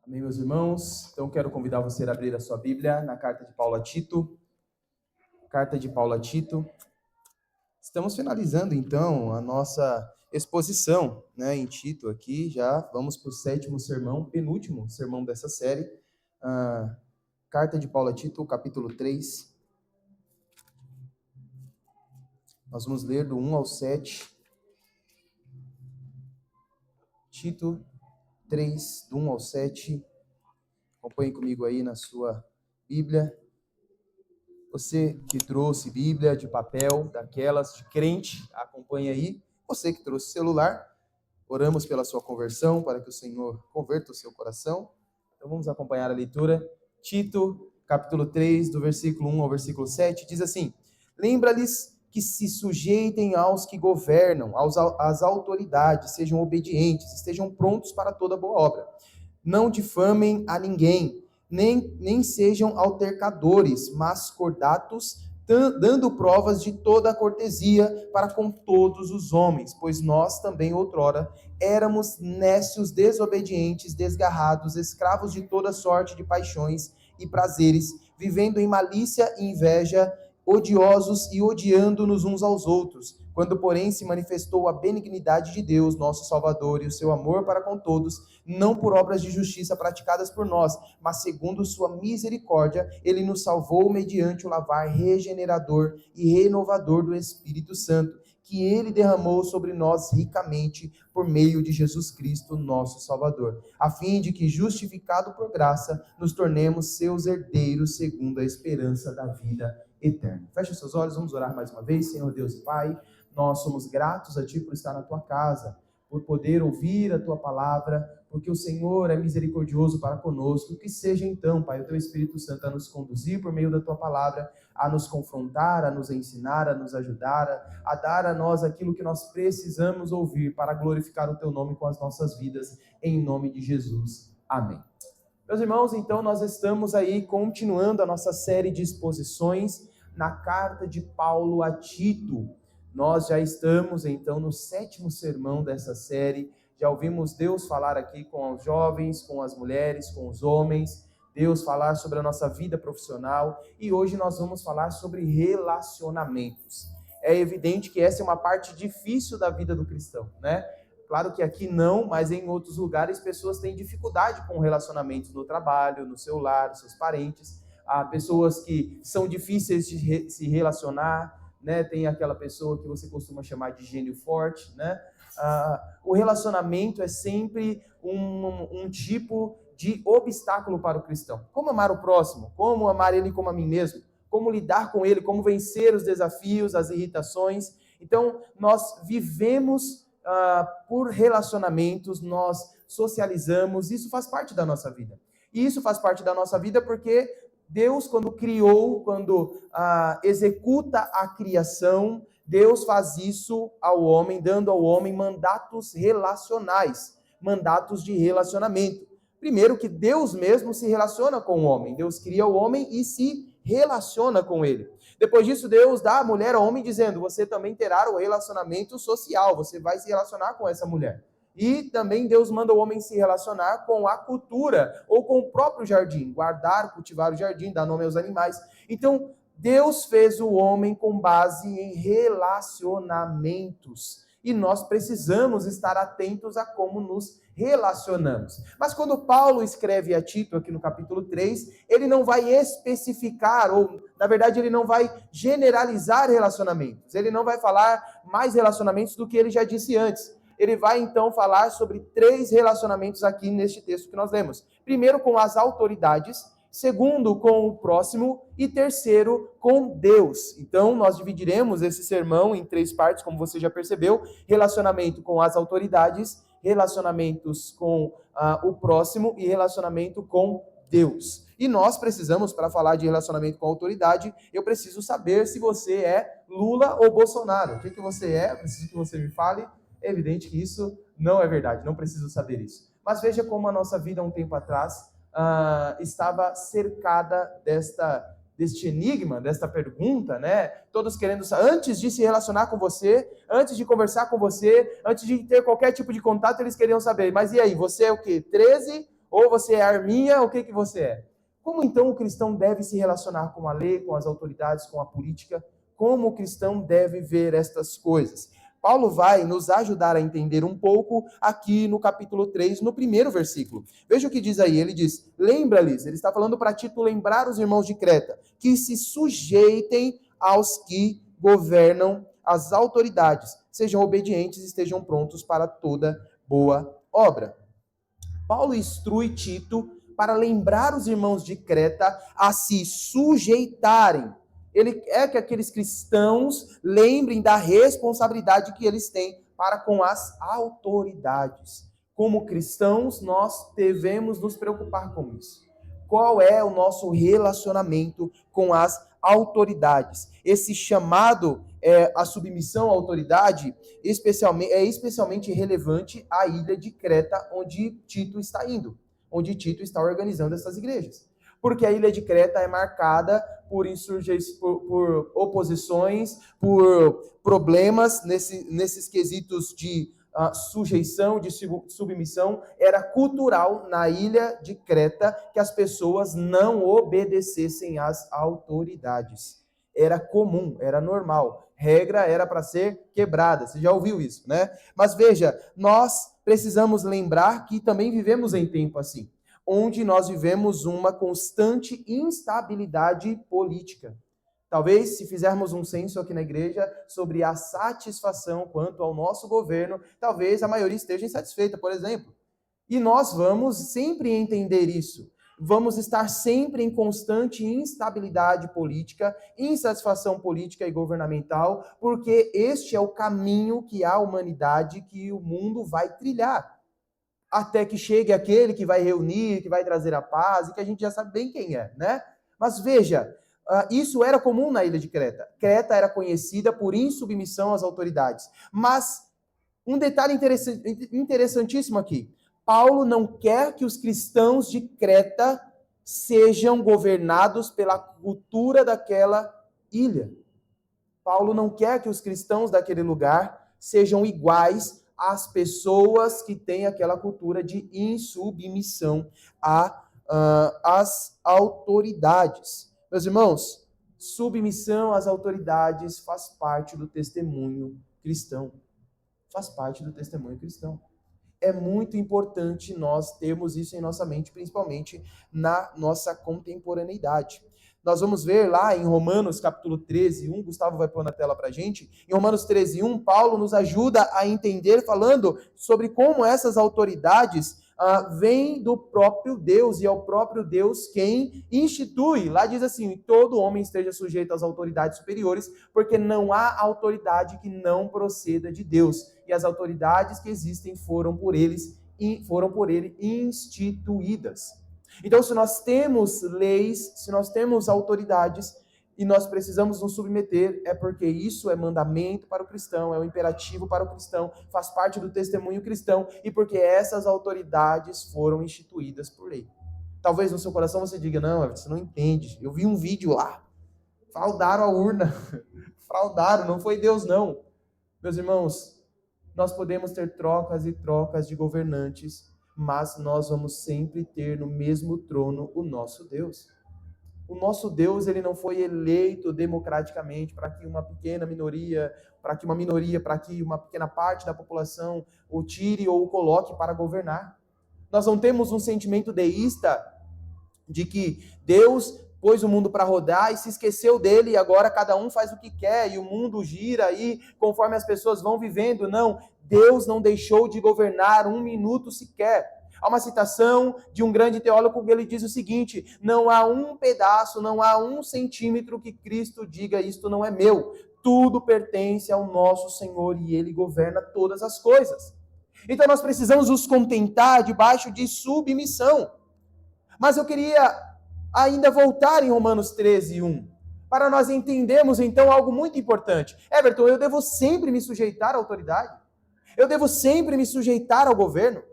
Amém, meus irmãos? Então, quero convidar você a abrir a sua Bíblia na carta de Paulo a Tito. Carta de Paulo a Tito. Estamos finalizando, então, a nossa exposição, em Tito aqui. Já vamos para o sétimo sermão, penúltimo sermão dessa série. Carta de Paulo a Tito, capítulo 3. Nós vamos ler do 1 ao 7. Tito 3, do 1 ao 7. Acompanhe comigo aí na sua Bíblia. Você que trouxe Bíblia de papel, daquelas de crente, acompanhe aí. Você que trouxe celular, oramos pela sua conversão, para que o Senhor converta o seu coração. Então vamos acompanhar a leitura. Tito, capítulo 3, do versículo 1 ao versículo 7, diz assim: Lembra-lhes que se sujeitem aos que governam, às autoridades, sejam obedientes, estejam prontos para toda boa obra. Não difamem a ninguém, nem sejam altercadores, mas cordatos, dando provas de toda a cortesia para com todos os homens, pois nós também outrora éramos nécios, desobedientes, desgarrados, escravos de toda sorte de paixões e prazeres, vivendo em malícia e inveja, odiosos e odiando-nos uns aos outros. Quando, porém, se manifestou a benignidade de Deus, nosso Salvador, e o seu amor para com todos, não por obras de justiça praticadas por nós, mas segundo sua misericórdia, ele nos salvou mediante o lavar regenerador e renovador do Espírito Santo, que ele derramou sobre nós ricamente por meio de Jesus Cristo, nosso Salvador, a fim de que, justificado por graça, nos tornemos seus herdeiros segundo a esperança da vida eterna. Feche seus olhos, vamos orar mais uma vez. Senhor Deus e Pai, nós somos gratos a Ti por estar na Tua casa, por poder ouvir a Tua palavra, porque o Senhor é misericordioso para conosco. Que seja então, Pai, o Teu Espírito Santo a nos conduzir por meio da Tua palavra, a nos confrontar, a nos ensinar, a nos ajudar, a dar a nós aquilo que nós precisamos ouvir para glorificar o Teu nome com as nossas vidas, em nome de Jesus. Amém. Meus irmãos, então nós estamos aí continuando a nossa série de exposições na carta de Paulo a Tito. Nós já estamos então no sétimo sermão dessa série. Já ouvimos Deus falar aqui com os jovens, com as mulheres, com os homens, Deus falar sobre a nossa vida profissional, e hoje nós vamos falar sobre relacionamentos. É evidente que essa é uma parte difícil da vida do cristão, né? Claro que aqui não, mas em outros lugares pessoas têm dificuldade com relacionamentos no trabalho, no seu lar, seus parentes. Há pessoas que são difíceis de se relacionar, né? Tem aquela pessoa que você costuma chamar de gênio forte, né? O relacionamento é sempre um tipo de obstáculo para o cristão. Como amar o próximo? Como amar ele como a mim mesmo? Como lidar com ele? Como vencer os desafios, as irritações? Então, nós vivemos por relacionamentos, nós socializamos, isso faz parte da nossa vida. E isso faz parte da nossa vida porque Deus, quando criou, quando executa a criação, Deus faz isso ao homem, dando ao homem mandatos relacionais, mandatos de relacionamento. Primeiro que Deus mesmo se relaciona com o homem. Deus cria o homem e se relaciona com ele. Depois disso, Deus dá a mulher ao homem dizendo, você também terá o relacionamento social, você vai se relacionar com essa mulher. E também Deus manda o homem se relacionar com a cultura, ou com o próprio jardim, guardar, cultivar o jardim, dar nome aos animais. Então, Deus fez o homem com base em relacionamentos. E nós precisamos estar atentos a como nos relacionamos. Mas quando Paulo escreve a Tito, aqui no capítulo 3, ele não vai especificar, ou na verdade ele não vai generalizar relacionamentos. Ele não vai falar mais relacionamentos do que ele já disse antes. Ele vai então falar sobre 3 relacionamentos aqui neste texto que nós lemos. Primeiro, com as autoridades. Segundo, com o próximo. E terceiro, com Deus. Então, nós dividiremos esse sermão em 3 partes, como você já percebeu. Relacionamento com as autoridades, relacionamentos com o próximo e relacionamento com Deus. E nós precisamos, para falar de relacionamento com a autoridade, eu preciso saber se você é Lula ou Bolsonaro. O que você é? Eu preciso que você me fale. É evidente que isso não é verdade, não preciso saber isso. Mas veja como a nossa vida, um tempo atrás, estava cercada deste enigma, desta pergunta, né? Todos querendo saber, antes de se relacionar com você, antes de conversar com você, antes de ter qualquer tipo de contato, eles queriam saber, mas e aí, você é o quê? 13 Ou você é arminha, o que você é? Como então o cristão deve se relacionar com a lei, com as autoridades, com a política? Como o cristão deve ver estas coisas? Paulo vai nos ajudar a entender um pouco aqui no capítulo 3, no primeiro versículo. Veja o que diz aí, ele diz, lembra-lhes, ele está falando para Tito lembrar os irmãos de Creta, que se sujeitem aos que governam as autoridades, sejam obedientes e estejam prontos para toda boa obra. Paulo instrui Tito para lembrar os irmãos de Creta a se sujeitarem. Ele quer que aqueles cristãos lembrem da responsabilidade que eles têm para com as autoridades. Como cristãos, nós devemos nos preocupar com isso. Qual é o nosso relacionamento com as autoridades? Esse chamado a submissão à autoridade é especialmente relevante à ilha de Creta, onde Tito está indo, onde Tito está organizando essas igrejas. Porque a ilha de Creta é marcada por por oposições, por problemas nesses quesitos de sujeição, de submissão. Era cultural na ilha de Creta que as pessoas não obedecessem às autoridades. Era comum, era normal. Regra era para ser quebrada. Você já ouviu isso, né? Mas veja, nós precisamos lembrar que também vivemos em tempo assim, onde nós vivemos uma constante instabilidade política. Talvez, se fizermos um censo aqui na igreja sobre a satisfação quanto ao nosso governo, talvez a maioria esteja insatisfeita, por exemplo. E nós vamos sempre entender isso. Vamos estar sempre em constante instabilidade política, insatisfação política e governamental, porque este é o caminho que a humanidade, que o mundo vai trilhar. Até que chegue aquele que vai reunir, que vai trazer a paz, e que a gente já sabe bem quem é, né? Mas veja, isso era comum na ilha de Creta. Creta era conhecida por insubmissão às autoridades. Mas um detalhe interessantíssimo aqui. Paulo não quer que os cristãos de Creta sejam governados pela cultura daquela ilha. Paulo não quer que os cristãos daquele lugar sejam iguais às pessoas que têm aquela cultura de insubmissão às autoridades. Meus irmãos, submissão às autoridades faz parte do testemunho cristão. Faz parte do testemunho cristão. É muito importante nós termos isso em nossa mente, principalmente na nossa contemporaneidade. Nós vamos ver lá em Romanos capítulo 13, 1, Gustavo vai pôr na tela para a gente. Em Romanos 13, 1, Paulo nos ajuda a entender, falando sobre como essas autoridades vêm do próprio Deus, e é o próprio Deus quem institui. Lá diz assim, todo homem esteja sujeito às autoridades superiores, porque não há autoridade que não proceda de Deus. E as autoridades que existem foram por ele instituídas. Então, se nós temos leis, se nós temos autoridades e nós precisamos nos submeter, é porque isso é mandamento para o cristão, é um imperativo para o cristão, faz parte do testemunho cristão e porque essas autoridades foram instituídas por lei. Talvez no seu coração você diga, não, você não entende. Eu vi um vídeo lá, fraudaram a urna, fraudaram, não foi Deus não. Meus irmãos, nós podemos ter trocas e trocas de governantes, mas nós vamos sempre ter no mesmo trono o nosso Deus. O nosso Deus, ele não foi eleito democraticamente para que uma pequena minoria, para que uma pequena parte da população o tire ou o coloque para governar. Nós não temos um sentimento deísta de que Deus pôs o mundo para rodar e se esqueceu dele e agora cada um faz o que quer e o mundo gira aí conforme as pessoas vão vivendo. Não, Deus não deixou de governar um minuto sequer. Há uma citação de um grande teólogo que ele diz o seguinte, não há um pedaço, não há um centímetro que Cristo diga isto não é meu. Tudo pertence ao nosso Senhor e Ele governa todas as coisas. Então nós precisamos nos contentar debaixo de submissão. Mas eu queria ainda voltar em Romanos 13, 1, para nós entendermos então algo muito importante. Everton, eu devo sempre me sujeitar à autoridade? Eu devo sempre me sujeitar ao governo?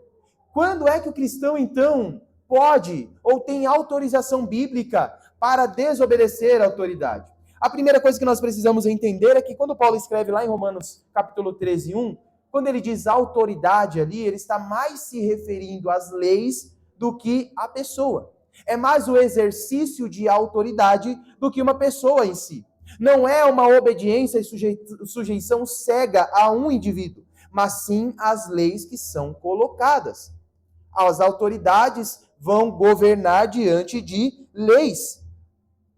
Quando é que o cristão, então, pode ou tem autorização bíblica para desobedecer à autoridade? A primeira coisa que nós precisamos entender é que quando Paulo escreve lá em Romanos capítulo 13, 1, quando ele diz autoridade ali, ele está mais se referindo às leis do que a pessoa. É mais o exercício de autoridade do que uma pessoa em si. Não é uma obediência e sujeição cega a um indivíduo, mas sim às leis que são colocadas. As autoridades vão governar diante de leis.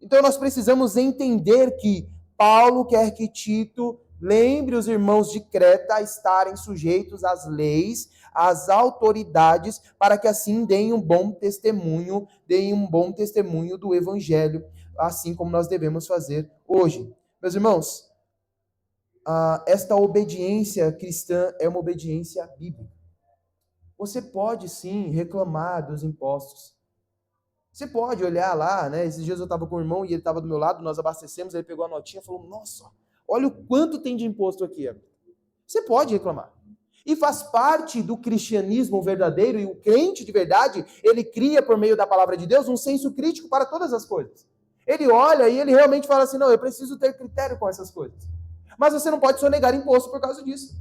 Então nós precisamos entender que Paulo quer que Tito lembre os irmãos de Creta a estarem sujeitos às leis, às autoridades, para que assim deem um bom testemunho do evangelho, assim como nós devemos fazer hoje. Meus irmãos, esta obediência cristã é uma obediência bíblica. Você pode sim reclamar dos impostos. Você pode olhar lá, né? Esses dias eu estava com o irmão e ele estava do meu lado, nós abastecemos, ele pegou a notinha e falou: nossa, olha o quanto tem de imposto aqui. Você pode reclamar. E faz parte do cristianismo verdadeiro, e o crente de verdade, ele cria por meio da palavra de Deus um senso crítico para todas as coisas. Ele olha e ele realmente fala assim: não, eu preciso ter critério com essas coisas. Mas você não pode sonegar imposto por causa disso.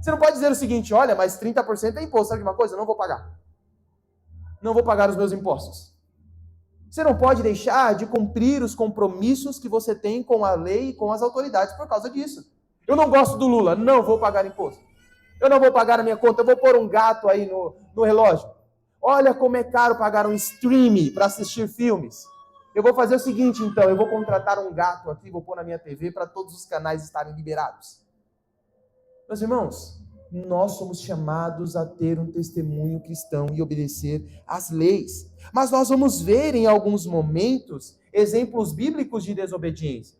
Você não pode dizer o seguinte: olha, mas 30% é imposto, sabe de uma coisa? Eu não vou pagar. Não vou pagar os meus impostos. Você não pode deixar de cumprir os compromissos que você tem com a lei e com as autoridades por causa disso. Eu não gosto do Lula, não vou pagar imposto. Eu não vou pagar a minha conta, eu vou pôr um gato aí no relógio. Olha como é caro pagar um stream para assistir filmes. Eu vou fazer o seguinte, então, eu vou contratar um gato aqui, vou pôr na minha TV para todos os canais estarem liberados. Meus irmãos, nós somos chamados a ter um testemunho cristão e obedecer às leis. Mas nós vamos ver em alguns momentos exemplos bíblicos de desobediência.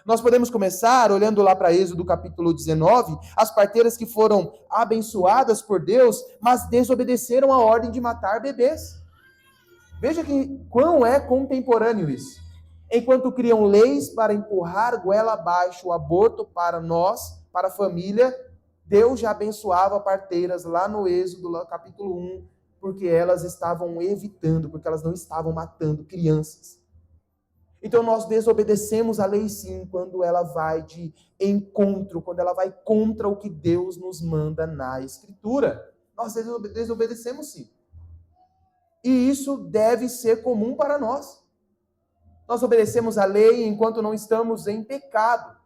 Nós podemos começar olhando lá para Êxodo capítulo 19, as parteiras que foram abençoadas por Deus, mas desobedeceram a ordem de matar bebês. Veja que quão é contemporâneo isso. Enquanto criam leis para empurrar goela abaixo o aborto para nós, para a família, Deus já abençoava parteiras lá no Êxodo, lá no capítulo 1, porque elas estavam evitando, porque elas não estavam matando crianças. Então nós desobedecemos a lei sim, quando ela vai de encontro, quando ela vai contra o que Deus nos manda na Escritura. Nós desobedecemos sim. E isso deve ser comum para nós. Nós obedecemos a lei enquanto não estamos em pecado.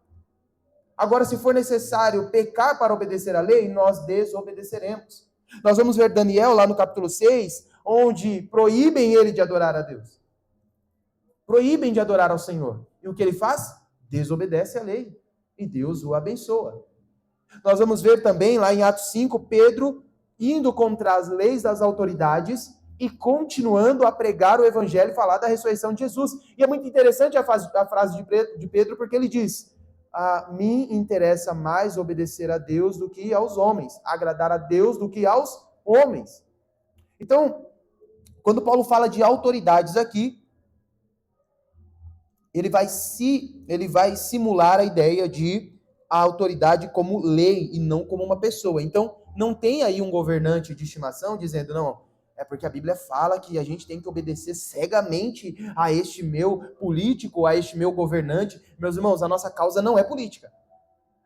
Agora, se for necessário pecar para obedecer a lei, nós desobedeceremos. Nós vamos ver Daniel lá no capítulo 6, onde proíbem ele de adorar a Deus. Proíbem de adorar ao Senhor. E o que ele faz? Desobedece a lei. E Deus o abençoa. Nós vamos ver também lá em Atos 5, Pedro indo contra as leis das autoridades e continuando a pregar o evangelho e falar da ressurreição de Jesus. E é muito interessante a frase de Pedro, porque ele diz: a mim interessa mais obedecer a Deus do que aos homens, agradar a Deus do que aos homens. Então, quando Paulo fala de autoridades aqui, ele vai simular a ideia de a autoridade como lei e não como uma pessoa. Então, não tem aí um governante de estimação dizendo, não, é porque a Bíblia fala que a gente tem que obedecer cegamente a este meu político, a este meu governante. Meus irmãos, a nossa causa não é política.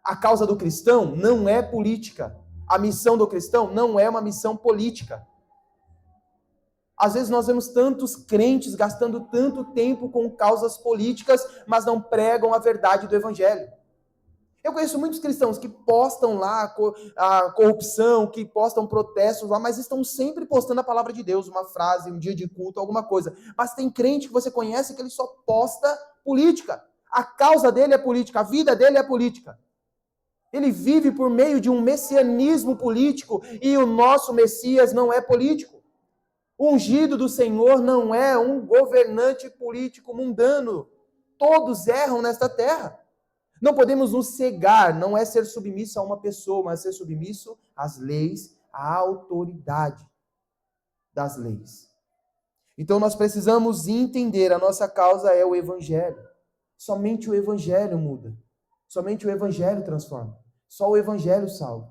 A causa do cristão não é política. A missão do cristão não é uma missão política. Às vezes nós vemos tantos crentes gastando tanto tempo com causas políticas, mas não pregam a verdade do evangelho. Eu conheço muitos cristãos que postam lá a corrupção, que postam protestos lá, mas estão sempre postando a palavra de Deus, uma frase, um dia de culto, alguma coisa. Mas tem crente que você conhece que ele só posta política. A causa dele é política, a vida dele é política. Ele vive por meio de um messianismo político e o nosso Messias não é político. O ungido do Senhor não é um governante político mundano. Todos erram nesta terra. Não podemos nos cegar, não é ser submisso a uma pessoa, mas ser submisso às leis, à autoridade das leis. Então nós precisamos entender, a nossa causa é o Evangelho. Somente o Evangelho muda. Somente o Evangelho transforma. Só o Evangelho salva.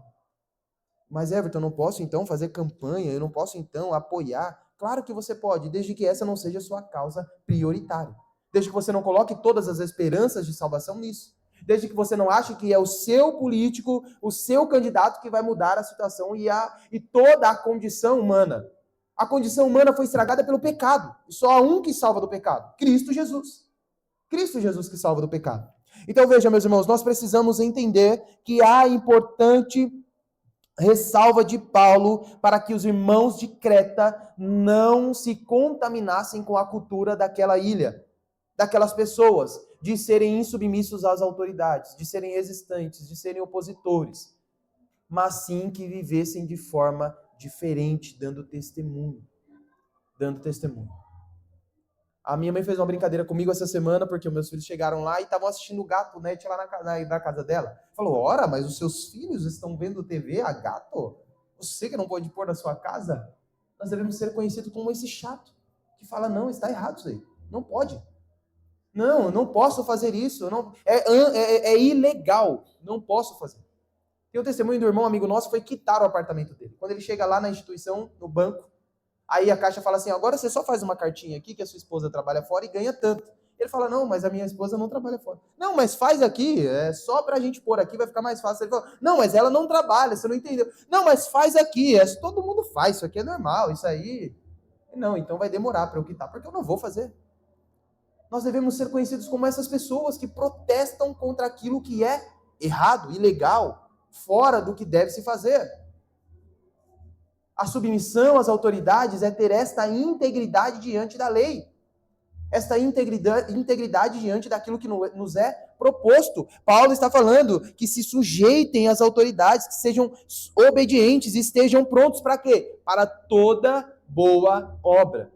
Mas, Everton, eu não posso, então, fazer campanha, eu não posso, então, apoiar. Claro que você pode, desde que essa não seja a sua causa prioritária. Desde que você não coloque todas as esperanças de salvação nisso. Desde que você não ache que é o seu político, o seu candidato que vai mudar a situação e toda a condição humana. A condição humana foi estragada pelo pecado. E só há um que salva do pecado: Cristo Jesus. Cristo Jesus que salva do pecado. Então veja, meus irmãos, nós precisamos entender que há importante ressalva de Paulo para que os irmãos de Creta não se contaminassem com a cultura daquela ilha, daquelas pessoas, de serem insubmissos às autoridades, de serem resistentes, de serem opositores, mas sim que vivessem de forma diferente, dando testemunho. Dando testemunho. A minha mãe fez uma brincadeira comigo essa semana, porque meus filhos chegaram lá e estavam assistindo o Gato Net lá na casa dela. Falou, ora, mas os seus filhos estão vendo TV a gato? Você que não pode pôr na sua casa? Nós devemos ser conhecidos como esse chato, que fala, não, está errado isso aí, não pode. Não, eu não posso fazer isso, não, é ilegal, não posso fazer. Tem um testemunho do irmão, amigo nosso, foi quitar o apartamento dele. Quando ele chega lá na instituição, no banco, aí a Caixa fala assim, agora você só faz uma cartinha aqui que a sua esposa trabalha fora e ganha tanto. Ele fala, não, mas a minha esposa não trabalha fora. Não, mas faz aqui, é só pra gente pôr aqui, vai ficar mais fácil. Ele fala, não, mas ela não trabalha, você não entendeu. Não, mas faz aqui, todo mundo faz, isso aqui é normal, isso aí... Não, então vai demorar para eu quitar, porque eu não vou fazer. Nós devemos ser conhecidos como essas pessoas que protestam contra aquilo que é errado, ilegal, fora do que deve se fazer. A submissão às autoridades é ter esta integridade diante da lei. Esta integridade diante daquilo que nos é proposto. Paulo está falando que se sujeitem às autoridades, que sejam obedientes e estejam prontos para quê? Para toda boa obra.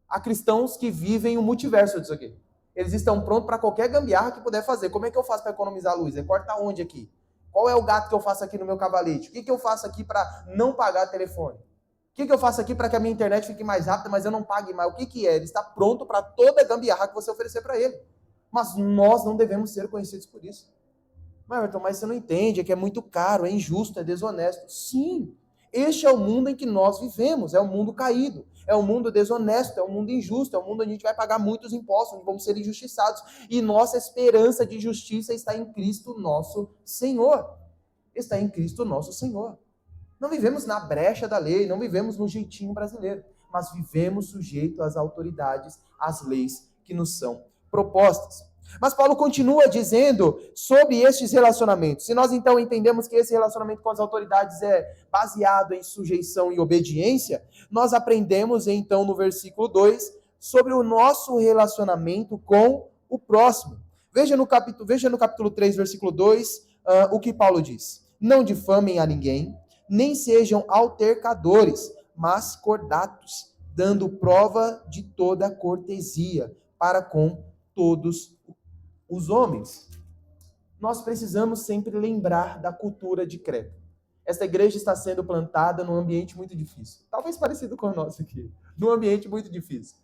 Há cristãos que vivem o multiverso disso aqui. Eles estão prontos para qualquer gambiarra que puder fazer. Como é que eu faço para economizar luz? Corta onde aqui? Qual é o gato que eu faço aqui no meu cavalete? O que eu faço aqui para não pagar telefone? O que eu faço aqui para que a minha internet fique mais rápida, mas eu não pague mais? O que é? Ele está pronto para toda gambiarra que você oferecer para ele. Mas nós não devemos ser conhecidos por isso. Mas você não entende, é que é muito caro, é injusto, é desonesto. Sim, este é o mundo em que nós vivemos, é um mundo caído, é um mundo desonesto, é um mundo injusto, é um mundo onde a gente vai pagar muitos impostos, onde vamos ser injustiçados. E nossa esperança de justiça está em Cristo nosso Senhor. Está em Cristo nosso Senhor. Não vivemos na brecha da lei, não vivemos no jeitinho brasileiro, mas vivemos sujeito às autoridades, às leis que nos são propostas. Mas Paulo continua dizendo sobre estes relacionamentos. Se nós então entendemos que esse relacionamento com as autoridades é baseado em sujeição e obediência, nós aprendemos então no versículo 2 sobre o nosso relacionamento com o próximo. Veja no capítulo 3, versículo 2, o que Paulo diz. Não difamem a ninguém, nem sejam altercadores, mas cordatos, dando prova de toda cortesia para com todos os homens. Nós precisamos sempre lembrar da cultura de Creta. Esta igreja está sendo plantada num ambiente muito difícil, talvez parecido com o nosso aqui, num ambiente muito difícil,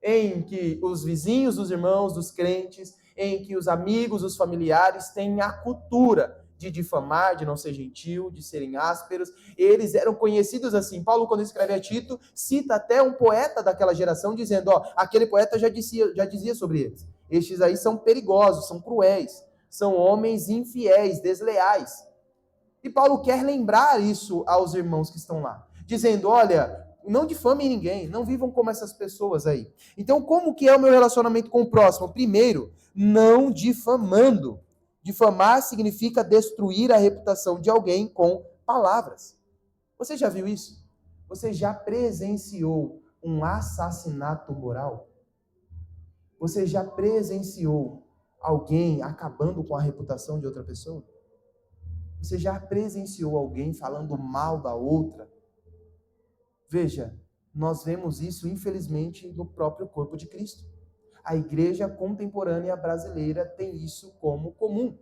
em que os vizinhos, os irmãos, os crentes, em que os amigos, os familiares têm a cultura de difamar, de não ser gentil, de serem ásperos. Eles eram conhecidos assim. Paulo, quando escreve a Tito, cita até um poeta daquela geração, dizendo, aquele poeta já dizia sobre eles. Estes aí são perigosos, são cruéis, são homens infiéis, desleais. E Paulo quer lembrar isso aos irmãos que estão lá, dizendo, olha, não difamem ninguém, não vivam como essas pessoas aí. Então, como que é o meu relacionamento com o próximo? Primeiro, não difamando. Difamar significa destruir a reputação de alguém com palavras. Você já viu isso? Você já presenciou um assassinato moral? Você já presenciou alguém acabando com a reputação de outra pessoa? Você já presenciou alguém falando mal da outra? Veja, nós vemos isso, infelizmente, no próprio corpo de Cristo. A igreja contemporânea brasileira tem isso como comum.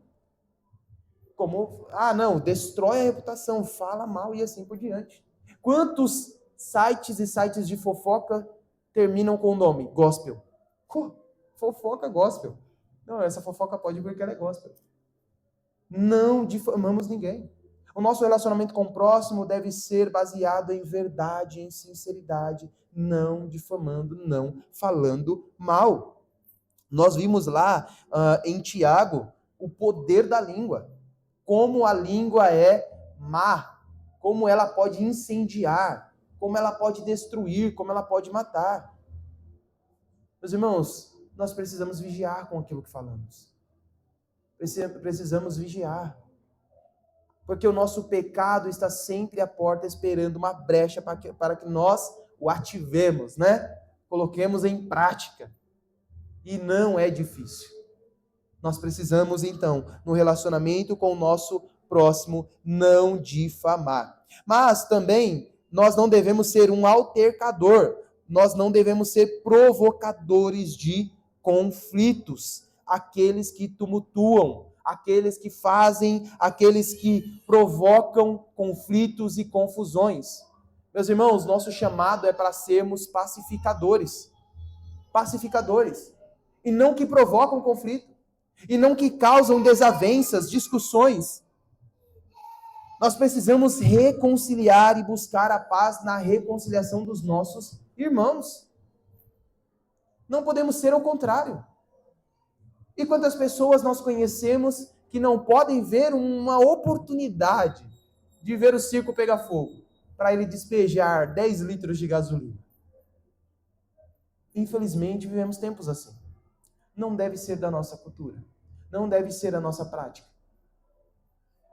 Como, não, destrói a reputação, fala mal e assim por diante. Quantos sites e sites de fofoca terminam com o nome gospel? Fofoca gospel. Não, essa fofoca pode porque ela é gospel. Não difamamos ninguém. O nosso relacionamento com o próximo deve ser baseado em verdade, em sinceridade, não difamando, não falando mal. Nós vimos lá em Tiago o poder da língua, como a língua é má, como ela pode incendiar, como ela pode destruir, como ela pode matar. Meus irmãos, nós precisamos vigiar com aquilo que falamos. Precisamos vigiar. Porque o nosso pecado está sempre à porta esperando uma brecha para que nós o ativemos, né? Coloquemos em prática. E não é difícil. Nós precisamos, então, no relacionamento com o nosso próximo, não difamar. Mas também, nós não devemos ser um altercador. Nós não devemos ser provocadores de conflitos. Aqueles que tumultuam, aqueles que fazem, aqueles que provocam conflitos e confusões. Meus irmãos, nosso chamado é para sermos pacificadores. Pacificadores. E não que provocam conflito. E não que causam desavenças, discussões. Nós precisamos reconciliar e buscar a paz na reconciliação dos nossos irmãos. Não podemos ser ao contrário. E quantas pessoas nós conhecemos que não podem ver uma oportunidade de ver o circo pegar fogo, para ele despejar 10 litros de gasolina? Infelizmente, vivemos tempos assim. Não deve ser da nossa cultura. Não deve ser da nossa prática.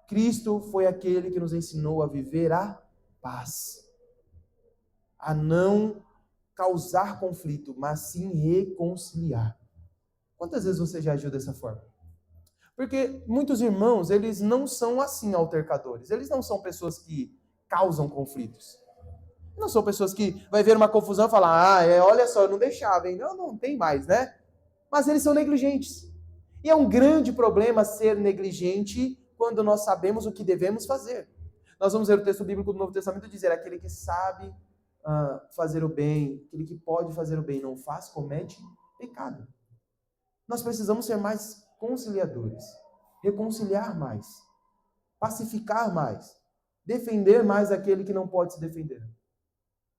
Cristo foi aquele que nos ensinou a viver a paz. A não causar conflito, mas sim reconciliar. Quantas vezes você já agiu dessa forma? Porque muitos irmãos, eles não são assim altercadores. Eles não são pessoas que causam conflitos. Não são pessoas que vai ver uma confusão e falar, olha só, eu não deixava, hein? Não tem mais, né? Mas eles são negligentes. E é um grande problema ser negligente quando nós sabemos o que devemos fazer. Nós vamos ver o texto bíblico do Novo Testamento dizer, aquele que sabe fazer o bem, aquele que pode fazer o bem, não faz, comete pecado. Nós precisamos ser mais conciliadores, reconciliar mais, pacificar mais, defender mais aquele que não pode se defender.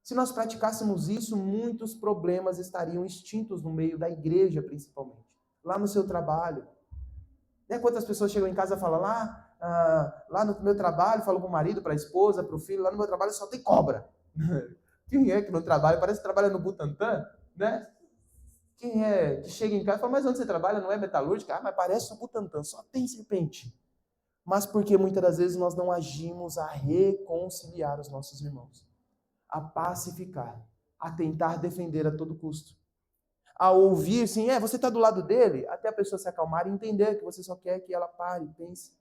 Se nós praticássemos isso, muitos problemas estariam extintos no meio da igreja, principalmente. Lá no seu trabalho. Quantas pessoas chegam em casa e falam, lá no meu trabalho, falam para o marido, para a esposa, para o filho, lá no meu trabalho só tem cobra. Quem é que no trabalho, parece que trabalha no Butantã, né? Quem é que chega em casa e fala, mas onde você trabalha? Não é metalúrgica? Mas parece o Butantã, só tem serpente. Mas porque muitas das vezes nós não agimos a reconciliar os nossos irmãos, a pacificar, a tentar defender a todo custo. A ouvir, sim, você está do lado dele, até a pessoa se acalmar e entender que você só quer que ela pare, pense.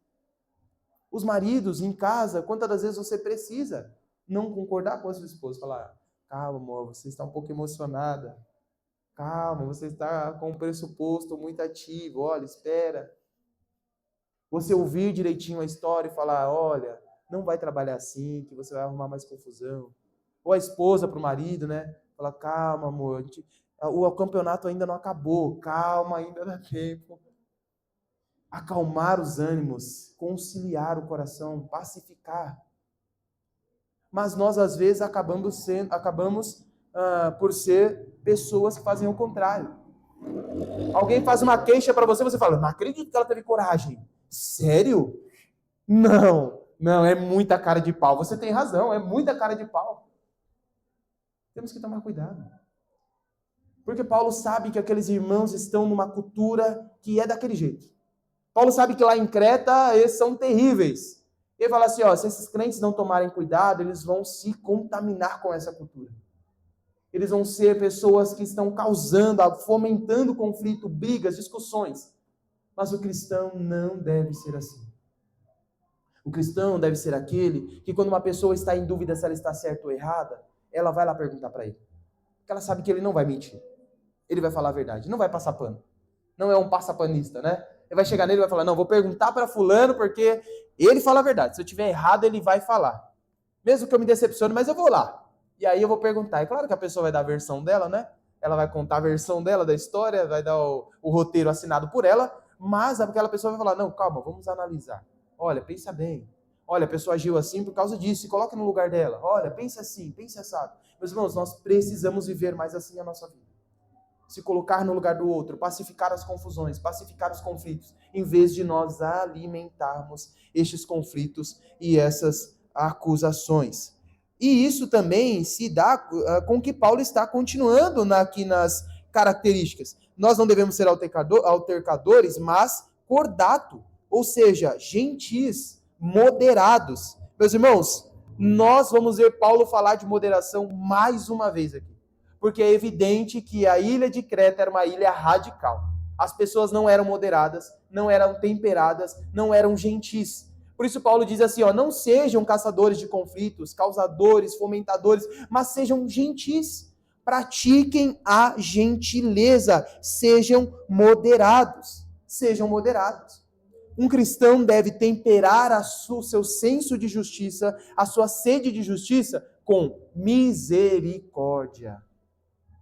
Os maridos em casa, quantas das vezes você precisa não concordar com a sua esposa, falar, calma amor, você está um pouco emocionada, calma, você está com um pressuposto muito ativo, olha, espera. Você ouvir direitinho a história e falar, olha, não vai trabalhar assim, que você vai arrumar mais confusão. Ou a esposa para o marido, né? Falar, calma amor, o campeonato ainda não acabou, calma, ainda dá tempo. Acalmar os ânimos, conciliar o coração, pacificar. Mas nós, às vezes, acabamos por ser pessoas que fazem o contrário. Alguém faz uma queixa para você, você fala, não acredito que ela teve coragem. Sério? Não, é muita cara de pau. Você tem razão, é muita cara de pau. Temos que tomar cuidado. Porque Paulo sabe que aqueles irmãos estão numa cultura que é daquele jeito. Paulo sabe que lá em Creta eles são terríveis. Ele fala assim, se esses crentes não tomarem cuidado, eles vão se contaminar com essa cultura. Eles vão ser pessoas que estão causando, fomentando conflito, brigas, discussões. Mas o cristão não deve ser assim. O cristão deve ser aquele que quando uma pessoa está em dúvida se ela está certa ou errada, ela vai lá perguntar para ele. Porque ela sabe que ele não vai mentir. Ele vai falar a verdade, não vai passar pano. Não é um passapanista, né? Ele vai chegar nele e vai falar, não, vou perguntar para fulano porque ele fala a verdade. Se eu tiver errado, ele vai falar. Mesmo que eu me decepcione, mas eu vou lá. E aí eu vou perguntar. É claro que a pessoa vai dar a versão dela, né? Ela vai contar a versão dela da história, vai dar o roteiro assinado por ela, mas aquela pessoa vai falar, não, calma, vamos analisar. Olha, pensa bem. Olha, a pessoa agiu assim por causa disso, se coloque no lugar dela. Olha, pense assim, pense assado. Meus irmãos, nós precisamos viver mais assim a nossa vida. Se colocar no lugar do outro, pacificar as confusões, pacificar os conflitos, em vez de nós alimentarmos estes conflitos e essas acusações. E isso também se dá com que Paulo está continuando aqui nas características. Nós não devemos ser altercadores, mas cordato, ou seja, gentis, moderados. Meus irmãos, nós vamos ver Paulo falar de moderação mais uma vez aqui, porque é evidente que a ilha de Creta era uma ilha radical. As pessoas não eram moderadas, não eram temperadas, não eram gentis. Por isso Paulo diz assim, não sejam caçadores de conflitos, causadores, fomentadores, mas sejam gentis. Pratiquem a gentileza, sejam moderados. Sejam moderados. Um cristão deve temperar o seu senso de justiça, a sua sede de justiça, com misericórdia.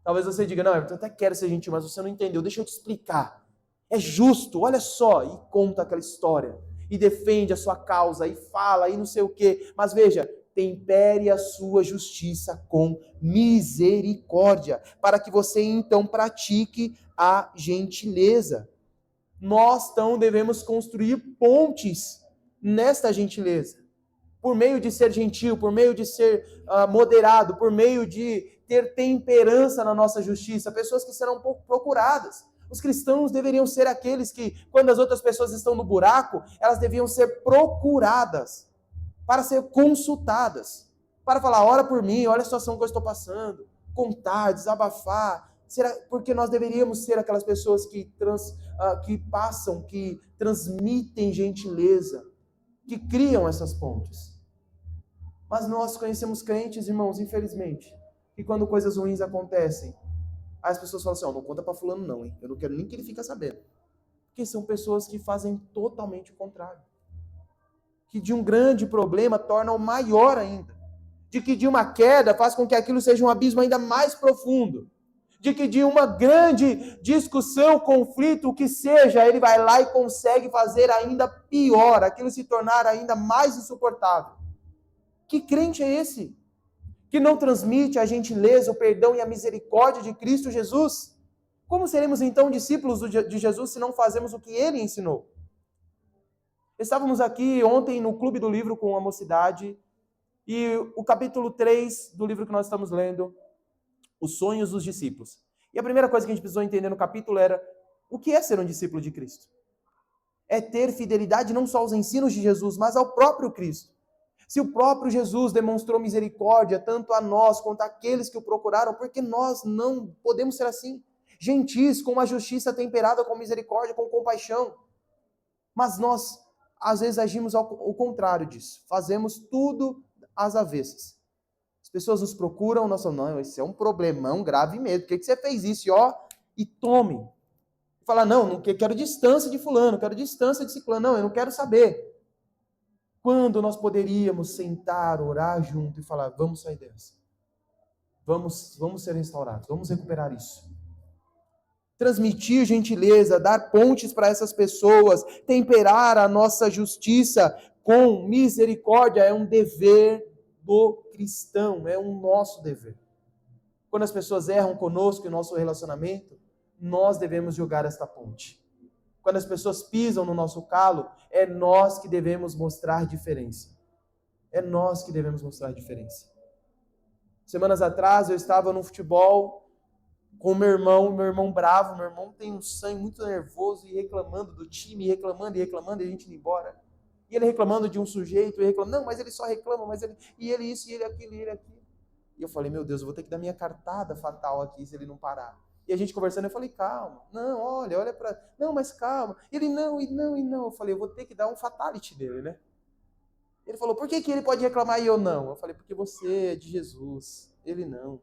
Talvez você diga, não, eu até quero ser gentil, mas você não entendeu, deixa eu te explicar. É justo, olha só, e conta aquela história, e defende a sua causa, e fala, e não sei o quê. Mas veja, tempere a sua justiça com misericórdia, para que você então pratique a gentileza. Nós então devemos construir pontes nesta gentileza, por meio de ser gentil, por meio de ser moderado, por meio de ter temperança na nossa justiça, pessoas que serão pouco procuradas. Os cristãos deveriam ser aqueles que, quando as outras pessoas estão no buraco, elas deviam ser procuradas, para ser consultadas, para falar, ora por mim, olha a situação que eu estou passando, contar, desabafar. Porque nós deveríamos ser aquelas pessoas que passam, que transmitem gentileza, que criam essas pontes. Mas nós conhecemos crentes, irmãos, infelizmente, que quando coisas ruins acontecem, as pessoas falam assim, não conta para fulano não, hein? Eu não quero nem que ele fique sabendo. Porque são pessoas que fazem totalmente o contrário. Que de um grande problema tornam maior ainda. De que de uma queda faz com que aquilo seja um abismo ainda mais profundo. De que de uma grande discussão, conflito, o que seja, ele vai lá e consegue fazer ainda pior, aquilo se tornar ainda mais insuportável. Que crente é esse? Que não transmite a gentileza, o perdão e a misericórdia de Cristo Jesus? Como seremos então discípulos de Jesus se não fazemos o que ele ensinou? Estávamos aqui ontem no Clube do Livro com a mocidade e o capítulo 3 do livro que nós estamos lendo, Os Sonhos dos Discípulos. E a primeira coisa que a gente precisou entender no capítulo era o que é ser um discípulo de Cristo? É ter fidelidade não só aos ensinos de Jesus, mas ao próprio Cristo. Se o próprio Jesus demonstrou misericórdia tanto a nós quanto àqueles que o procuraram, por que nós não podemos ser assim? Gentis, com uma justiça temperada com misericórdia, com compaixão. Mas nós, às vezes, agimos ao contrário disso. Fazemos tudo às avessas. As pessoas nos procuram, nós falamos, não, esse é um problemão grave mesmo. Por que você fez isso? E tome. Fala, não quero distância de fulano, quero distância de ciclano. Não, eu não quero saber. Quando nós poderíamos sentar, orar junto e falar, vamos sair dessa. Vamos ser restaurados, vamos recuperar isso. Transmitir gentileza, dar pontes para essas pessoas, temperar a nossa justiça com misericórdia é um dever do cristão, é um nosso dever. Quando as pessoas erram conosco em nosso relacionamento, nós devemos jogar esta ponte. Quando as pessoas pisam no nosso calo, é nós que devemos mostrar diferença. É nós que devemos mostrar diferença. Semanas atrás eu estava no futebol com meu irmão bravo, meu irmão tem um sangue muito nervoso e reclamando do time, reclamando e a gente indo embora. E ele reclamando de um sujeito, não, mas ele só reclama, e ele isso, e ele aquilo, e ele aquilo. E eu falei, meu Deus, eu vou ter que dar minha cartada fatal aqui se ele não parar. E a gente conversando, eu falei, calma, não, olha para... Não, mas calma. Ele não. Eu falei, eu vou ter que dar um fatality nele, né? Ele falou, por que ele pode reclamar e eu não? Eu falei, porque você é de Jesus, ele não.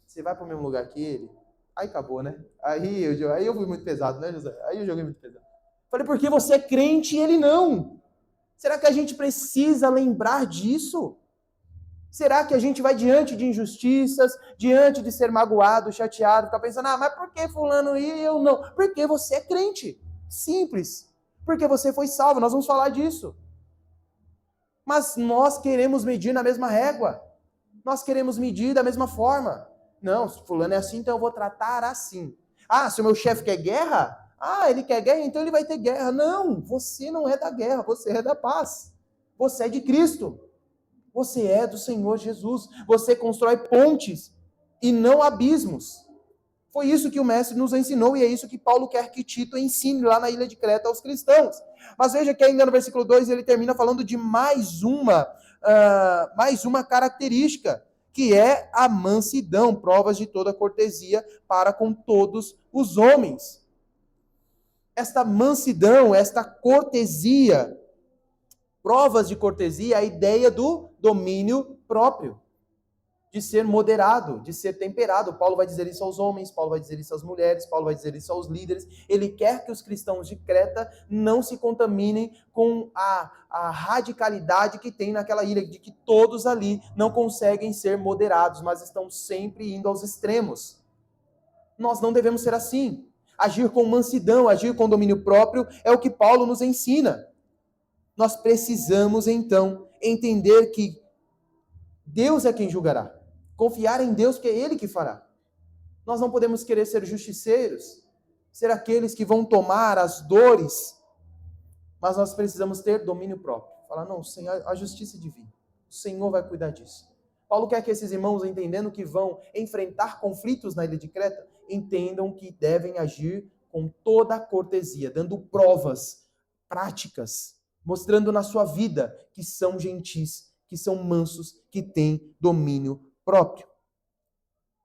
Você vai para o mesmo lugar que ele? Aí acabou, né? Aí eu fui muito pesado, né, José? Aí eu joguei muito pesado. Falei, porque você é crente e ele não. Será que a gente precisa lembrar disso? Será que a gente vai diante de injustiças, diante de ser magoado, chateado, ficar pensando, mas por que fulano e eu não? Porque você é crente. Simples. Porque você foi salvo, nós vamos falar disso. Mas nós queremos medir na mesma régua. Nós queremos medir da mesma forma. Não, se fulano é assim, então eu vou tratar assim. Se o meu chefe quer guerra? Ele quer guerra, então ele vai ter guerra. Não, você não é da guerra, você é da paz. Você é de Cristo. Você é do Senhor Jesus. Você constrói pontes e não abismos. Foi isso que o mestre nos ensinou e é isso que Paulo quer que Tito ensine lá na ilha de Creta aos cristãos. Mas veja que ainda no versículo 2 ele termina falando de mais uma característica, que é a mansidão, provas de toda cortesia para com todos os homens. Esta mansidão, esta cortesia, provas de cortesia, a ideia do domínio próprio, de ser moderado, de ser temperado. Paulo vai dizer isso aos homens, Paulo vai dizer isso às mulheres, Paulo vai dizer isso aos líderes. Ele quer que os cristãos de Creta não se contaminem com a radicalidade que tem naquela ilha, de que todos ali não conseguem ser moderados, mas estão sempre indo aos extremos. Nós não devemos ser assim. Agir com mansidão, agir com domínio próprio é o que Paulo nos ensina. Nós precisamos, então, entender que Deus é quem julgará. Confiar em Deus, que é Ele que fará. Nós não podemos querer ser justiceiros, ser aqueles que vão tomar as dores, mas nós precisamos ter domínio próprio. Falar, não, Senhor, a justiça é divina. O Senhor vai cuidar disso. Paulo quer que esses irmãos, entendendo que vão enfrentar conflitos na ilha de Creta, entendam que devem agir com toda a cortesia, dando provas práticas, mostrando na sua vida que são gentis, que são mansos, que têm domínio próprio.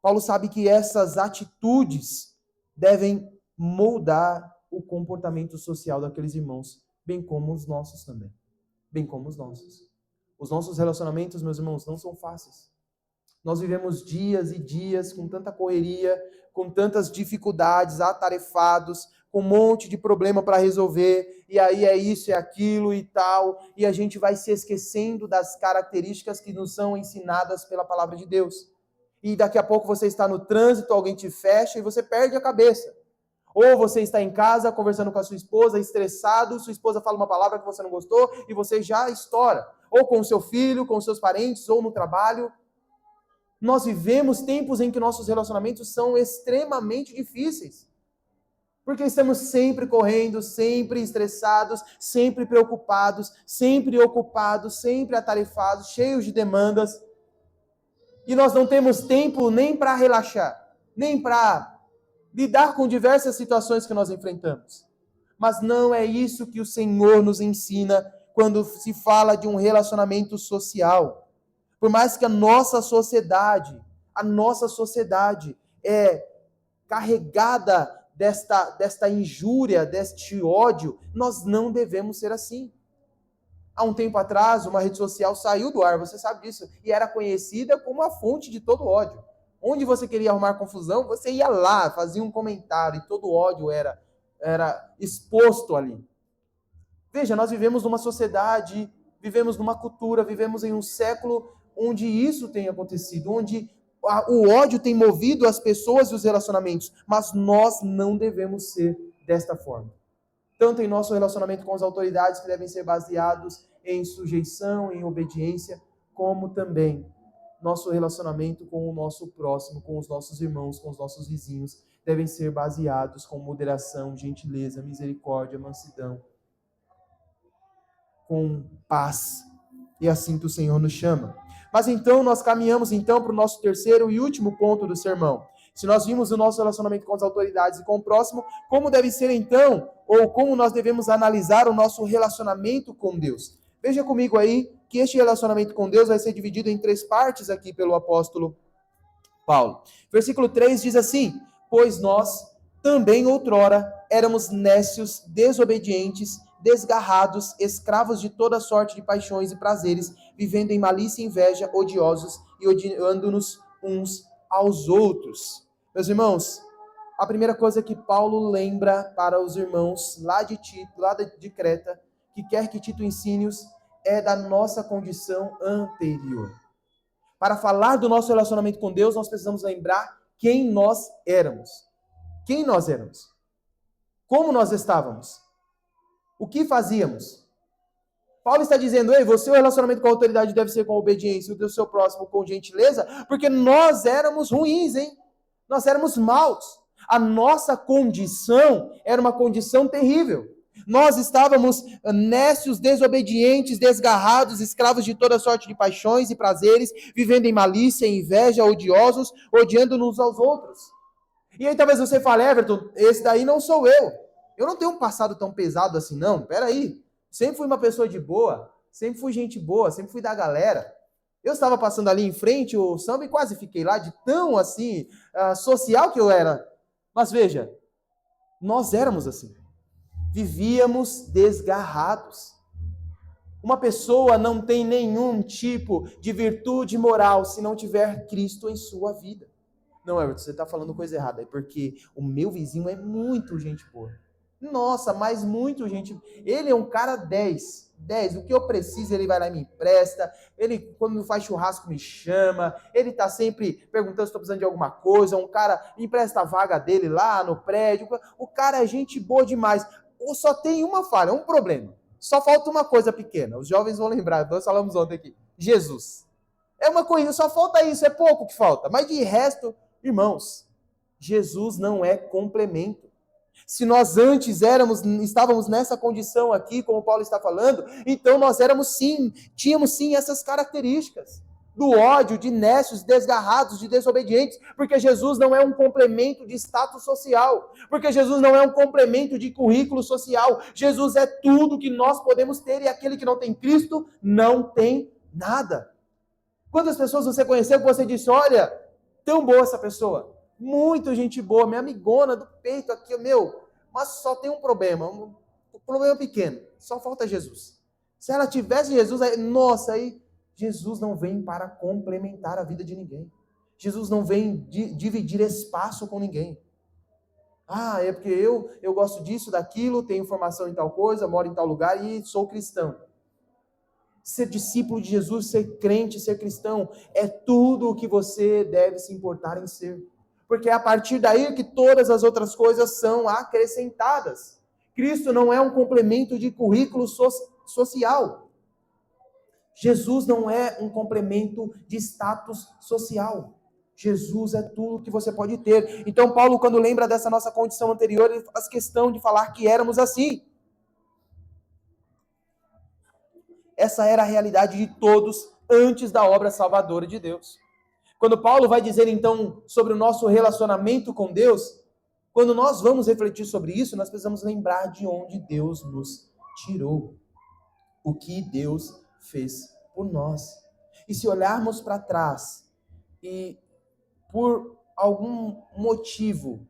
Paulo sabe que essas atitudes devem moldar o comportamento social daqueles irmãos, bem como os nossos também. Bem como os nossos. Os nossos relacionamentos, meus irmãos, não são fáceis. Nós vivemos dias e dias com tanta correria, com tantas dificuldades, atarefados, com um monte de problema para resolver, e aí é isso, é aquilo e tal, e a gente vai se esquecendo das características que nos são ensinadas pela palavra de Deus. E daqui a pouco você está no trânsito, alguém te fecha e você perde a cabeça. Ou você está em casa conversando com a sua esposa, estressado, sua esposa fala uma palavra que você não gostou e você já estoura. Ou com o seu filho, com os seus parentes, ou no trabalho. Nós vivemos tempos em que nossos relacionamentos são extremamente difíceis. Porque estamos sempre correndo, sempre estressados, sempre preocupados, sempre ocupados, sempre atarefados, cheios de demandas. E nós não temos tempo nem para relaxar, nem para lidar com diversas situações que nós enfrentamos. Mas não é isso que o Senhor nos ensina quando se fala de um relacionamento social. Por mais que a nossa sociedade é carregada desta injúria, deste ódio, nós não devemos ser assim. Há um tempo atrás, uma rede social saiu do ar, você sabe disso, e era conhecida como a fonte de todo ódio. Onde você queria arrumar confusão, você ia lá, fazia um comentário, e todo ódio era exposto ali. Veja, nós vivemos numa sociedade, vivemos numa cultura, vivemos em um século onde isso tem acontecido, onde o ódio tem movido as pessoas e os relacionamentos, mas nós não devemos ser desta forma. Tanto em nosso relacionamento com as autoridades, que devem ser baseados em sujeição, em obediência, como também nosso relacionamento com o nosso próximo, com os nossos irmãos, com os nossos vizinhos, devem ser baseados com moderação, gentileza, misericórdia, mansidão, com paz. E assim que o Senhor nos chama. Mas então, nós caminhamos então para o nosso terceiro e último ponto do sermão. Se nós vimos o nosso relacionamento com as autoridades e com o próximo, como deve ser então, ou como nós devemos analisar o nosso relacionamento com Deus? Veja comigo aí que este relacionamento com Deus vai ser dividido em 3 partes aqui pelo apóstolo Paulo. Versículo 3 diz assim: pois nós também outrora éramos nécios, desobedientes, desgarrados, escravos de toda sorte de paixões e prazeres, vivendo em malícia e inveja, odiosos e odiando-nos uns aos outros. Meus irmãos, a primeira coisa que Paulo lembra para os irmãos lá de Tito, lá de Creta, que quer que Tito ensine-os, é da nossa condição anterior. Para falar do nosso relacionamento com Deus, nós precisamos lembrar quem nós éramos. Quem nós éramos? Como nós estávamos? O que fazíamos? Paulo está dizendo, ei, você, o relacionamento com a autoridade deve ser com obediência, o do seu próximo com gentileza, porque nós éramos ruins, hein? Nós éramos maus. A nossa condição era uma condição terrível. Nós estávamos nécios, desobedientes, desgarrados, escravos de toda sorte de paixões e prazeres, vivendo em malícia, em inveja, odiosos, odiando-nos aos outros. E aí talvez você fale, Everton, esse daí não sou eu. Eu não tenho um passado tão pesado assim, não. Peraí. Sempre fui uma pessoa de boa, sempre fui gente boa, sempre fui da galera. Eu estava passando ali em frente o samba e quase fiquei lá de tão assim, social que eu era. Mas veja, nós éramos assim. Vivíamos desgarrados. Uma pessoa não tem nenhum tipo de virtude moral se não tiver Cristo em sua vida. Não, Everton, você está falando coisa errada aí, porque o meu vizinho é muito gente boa. Nossa, mas muito gente. Ele é um cara 10. 10. O que eu preciso, ele vai lá e me empresta. Ele, quando faz churrasco, me chama. Ele tá sempre perguntando se estou precisando de alguma coisa. Um cara me empresta a vaga dele lá no prédio. O cara é gente boa demais. Só tem uma falha, um problema. Só falta uma coisa pequena. Os jovens vão lembrar, nós falamos ontem aqui. Jesus. É uma coisa, só falta isso, é pouco que falta. Mas de resto, irmãos, Jesus não é complemento. Se nós antes estávamos nessa condição aqui, como Paulo está falando, então nós tínhamos sim essas características. Do ódio, de nécios, desgarrados, de desobedientes, porque Jesus não é um complemento de status social, porque Jesus não é um complemento de currículo social, Jesus é tudo que nós podemos ter e aquele que não tem Cristo não tem nada. Quantas pessoas você conheceu que você disse, olha, tão boa essa pessoa, muito gente boa, minha amigona do peito aqui, mas só tem um problema, um problema pequeno, só falta Jesus. Se ela tivesse Jesus, aí Jesus não vem para complementar a vida de ninguém. Jesus não vem dividir espaço com ninguém. É porque eu gosto disso, daquilo, tenho formação em tal coisa, moro em tal lugar e sou cristão. Ser discípulo de Jesus, ser crente, ser cristão, é tudo o que você deve se importar em ser. Porque é a partir daí que todas as outras coisas são acrescentadas. Cristo não é um complemento de currículo social. Jesus não é um complemento de status social. Jesus é tudo que você pode ter. Então Paulo, quando lembra dessa nossa condição anterior, ele faz questão de falar que éramos assim. Essa era a realidade de todos antes da obra salvadora de Deus. Quando Paulo vai dizer, então, sobre o nosso relacionamento com Deus, quando nós vamos refletir sobre isso, nós precisamos lembrar de onde Deus nos tirou. O que Deus fez por nós. E se olharmos para trás e, por algum motivo,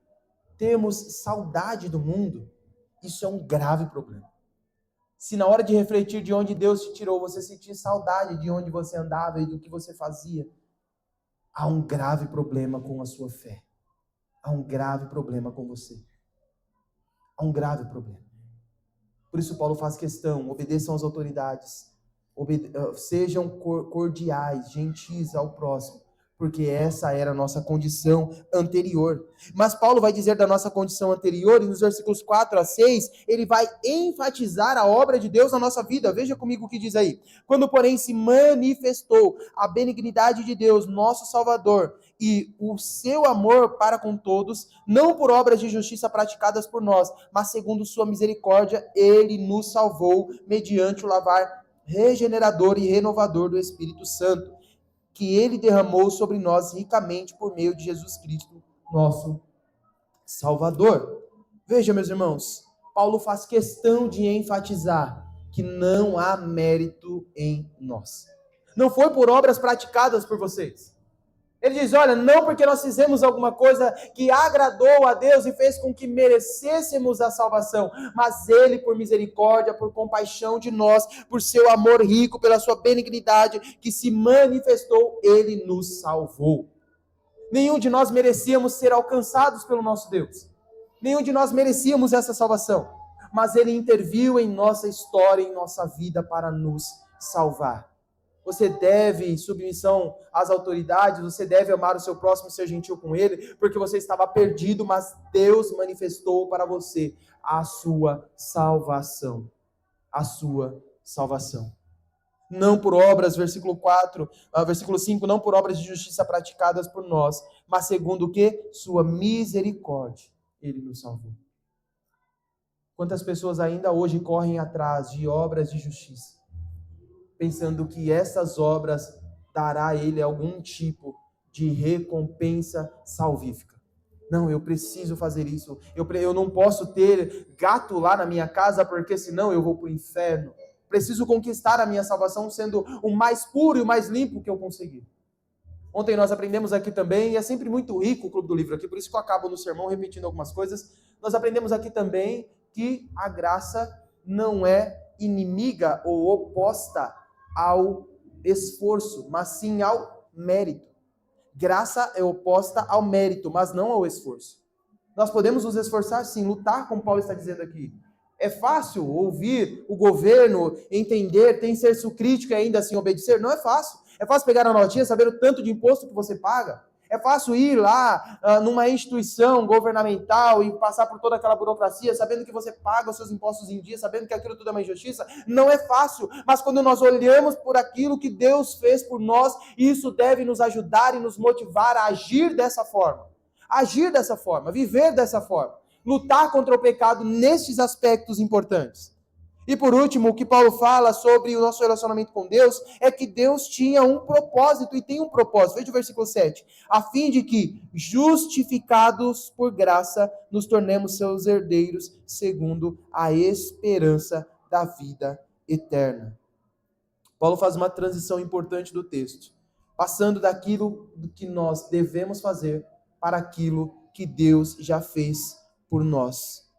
temos saudade do mundo, isso é um grave problema. Se na hora de refletir de onde Deus te tirou, você sentir saudade de onde você andava e do que você fazia, há um grave problema com a sua fé. Há um grave problema com você. Há um grave problema. Por isso Paulo faz questão, obedeçam às autoridades, sejam cordiais, gentis ao próximo, porque essa era a nossa condição anterior. Mas Paulo vai dizer da nossa condição anterior, e nos versículos 4 a 6, ele vai enfatizar a obra de Deus na nossa vida. Veja comigo o que diz aí. Quando, porém, se manifestou a benignidade de Deus, nosso Salvador, e o seu amor para com todos, não por obras de justiça praticadas por nós, mas segundo sua misericórdia, ele nos salvou mediante o lavar regenerador e renovador do Espírito Santo, que ele derramou sobre nós ricamente por meio de Jesus Cristo, nosso Salvador. Veja, meus irmãos, Paulo faz questão de enfatizar que não há mérito em nós. Não foi por obras praticadas por vocês. Ele diz, olha, não porque nós fizemos alguma coisa que agradou a Deus e fez com que merecêssemos a salvação, mas Ele, por misericórdia, por compaixão de nós, por seu amor rico, pela sua benignidade, que se manifestou, Ele nos salvou. Nenhum de nós merecíamos ser alcançados pelo nosso Deus. Nenhum de nós merecíamos essa salvação, mas Ele interviu em nossa história, em nossa vida, para nos salvar. Você deve submissão às autoridades, você deve amar o seu próximo, ser gentil com ele, porque você estava perdido, mas Deus manifestou para você a sua salvação. A sua salvação. Não por obras, versículo 5, não por obras de justiça praticadas por nós, mas segundo o quê? Sua misericórdia, ele nos salvou. Quantas pessoas ainda hoje correm atrás de obras de justiça, pensando que essas obras dará a ele algum tipo de recompensa salvífica. Não, eu preciso fazer isso. Eu não posso ter gato lá na minha casa, porque senão eu vou para o inferno. Preciso conquistar a minha salvação sendo o mais puro e o mais limpo que eu conseguir. Ontem nós aprendemos aqui também, e é sempre muito rico o Clube do Livro aqui, por isso que eu acabo no sermão repetindo algumas coisas. Nós aprendemos aqui também que a graça não é inimiga ou oposta ao esforço, mas sim ao mérito. Graça é oposta ao mérito, mas não ao esforço. Nós podemos nos esforçar sim, lutar, como Paulo está dizendo aqui. É fácil ouvir o governo, entender, tem senso crítico e ainda assim obedecer? Não é fácil. É fácil pegar a notinha, saber o tanto de imposto que você paga? É fácil ir lá numa instituição governamental e passar por toda aquela burocracia, sabendo que você paga os seus impostos em dia, sabendo que aquilo tudo é uma injustiça? Não é fácil, mas quando nós olhamos por aquilo que Deus fez por nós, isso deve nos ajudar e nos motivar a agir dessa forma. Agir dessa forma, viver dessa forma, lutar contra o pecado nestes aspectos importantes. E por último, o que Paulo fala sobre o nosso relacionamento com Deus é que Deus tinha um propósito e tem um propósito. Veja o versículo 7. A fim de que, justificados por graça, nos tornemos seus herdeiros segundo a esperança da vida eterna. Paulo faz uma transição importante do texto, passando daquilo que nós devemos fazer para aquilo que Deus já fez por nós.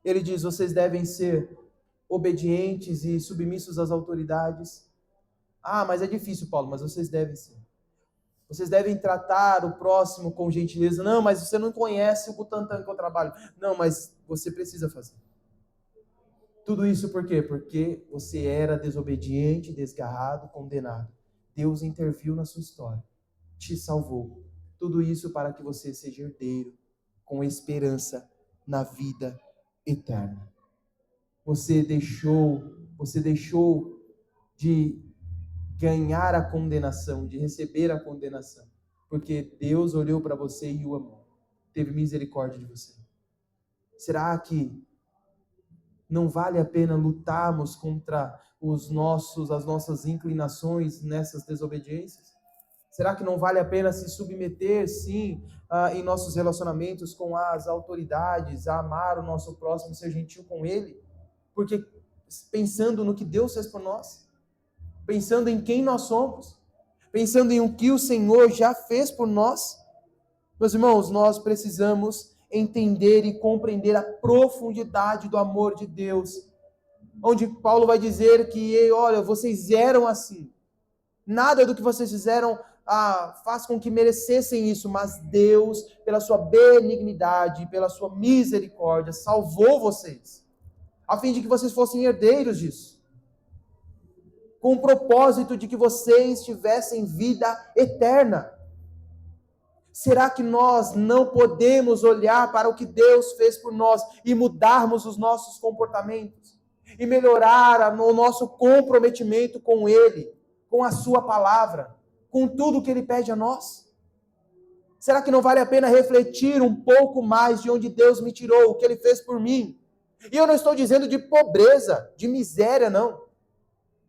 Ele diz: vocês devem ser obedientes e submissos às autoridades. Ah, mas é difícil, Paulo, mas vocês devem ser. Vocês devem tratar o próximo com gentileza. Não, mas você não conhece o Butantan que eu trabalho. Não, mas você precisa fazer. Tudo isso por quê? Porque você era desobediente, desgarrado, condenado. Deus interviu na sua história, te salvou. Tudo isso para que você seja herdeiro, com esperança na vida eterna. Você deixou de ganhar a condenação, de receber a condenação, porque Deus olhou para você e o amou, teve misericórdia de você. Será que não vale a pena lutarmos contra as nossas inclinações nessas desobediências? Será que não vale a pena se submeter, sim, em nossos relacionamentos com as autoridades, a amar o nosso próximo, ser gentil com ele? Porque pensando no que Deus fez por nós, pensando em quem nós somos, pensando em o que o Senhor já fez por nós, meus irmãos, nós precisamos entender e compreender a profundidade do amor de Deus, onde Paulo vai dizer que, olha, vocês eram assim, nada do que vocês fizeram faz com que merecessem isso, mas Deus, pela sua benignidade, pela sua misericórdia, salvou vocês, a fim de que vocês fossem herdeiros disso, com o propósito de que vocês tivessem vida eterna. Será que nós não podemos olhar para o que Deus fez por nós e mudarmos os nossos comportamentos? E melhorar o nosso comprometimento com Ele, com a Sua palavra, com tudo que Ele pede a nós? Será que não vale a pena refletir um pouco mais de onde Deus me tirou, o que Ele fez por mim? E eu não estou dizendo de pobreza, de miséria, não.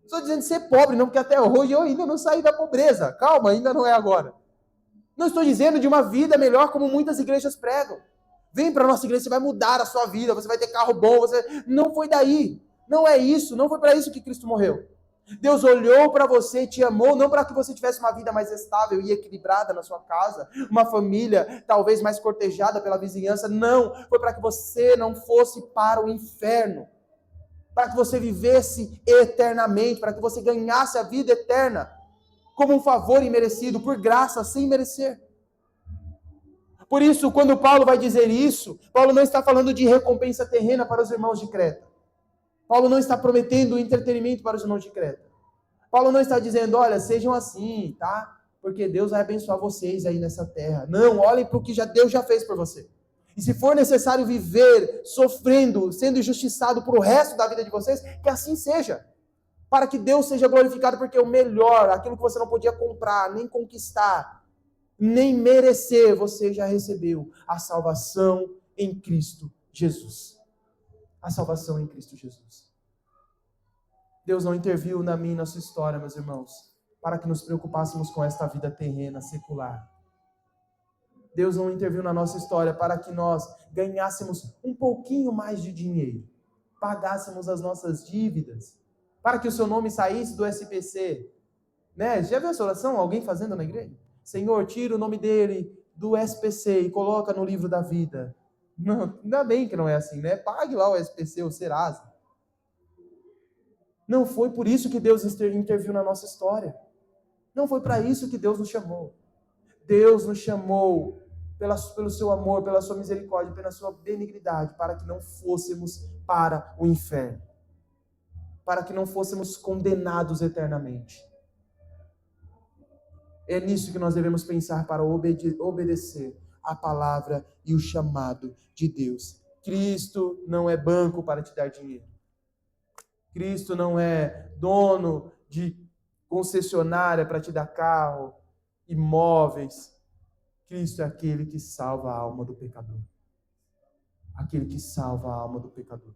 Estou dizendo de ser pobre, não, porque até hoje eu ainda não saí da pobreza. Calma, ainda não é agora. Não estou dizendo de uma vida melhor como muitas igrejas pregam. Vem para a nossa igreja, você vai mudar a sua vida, você vai ter carro bom, Não foi daí. Não é isso, não foi para isso que Cristo morreu. Deus olhou para você, te amou, não para que você tivesse uma vida mais estável e equilibrada na sua casa, uma família talvez mais cortejada pela vizinhança, não, foi para que você não fosse para o inferno, para que você vivesse eternamente, para que você ganhasse a vida eterna, como um favor imerecido, por graça, sem merecer. Por isso, quando Paulo vai dizer isso, Paulo não está falando de recompensa terrena para os irmãos de Creta. Paulo não está prometendo entretenimento para os irmãos de Creta. Paulo não está dizendo, olha, sejam assim, tá? Porque Deus vai abençoar vocês aí nessa terra. Não, olhem para o que Deus já fez por você. E se for necessário viver sofrendo, sendo injustiçado por o resto da vida de vocês, que assim seja. Para que Deus seja glorificado, porque o melhor, aquilo que você não podia comprar, nem conquistar, nem merecer, você já recebeu a salvação em Cristo Jesus. a salvação em Cristo Jesus. Deus não interviu na minha e na sua história, meus irmãos, para que nos preocupássemos com esta vida terrena, secular. Deus não interviu na nossa história para que nós ganhássemos um pouquinho mais de dinheiro, pagássemos as nossas dívidas, para que o seu nome saísse do SPC. Né? Já viu essa oração? Alguém fazendo na igreja? Senhor, tira o nome dele do SPC e coloca no livro da vida. Não, ainda bem que não é assim, né? Pague lá o SPC, o Serasa. Não foi por isso que Deus interviu na nossa história. Não foi para isso que Deus nos chamou. Deus nos chamou pelo seu amor, pela sua misericórdia, pela sua benignidade, para que não fôssemos para o inferno. Para que não fôssemos condenados eternamente. É nisso que nós devemos pensar para obedecer a palavra e o chamado de Deus. Cristo não é banco para te dar dinheiro. Cristo não é dono de concessionária para te dar carro, imóveis. Cristo é aquele que salva a alma do pecador. Aquele que salva a alma do pecador.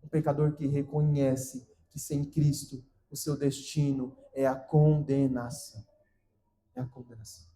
Um pecador que reconhece que sem Cristo o seu destino é a condenação. É a condenação.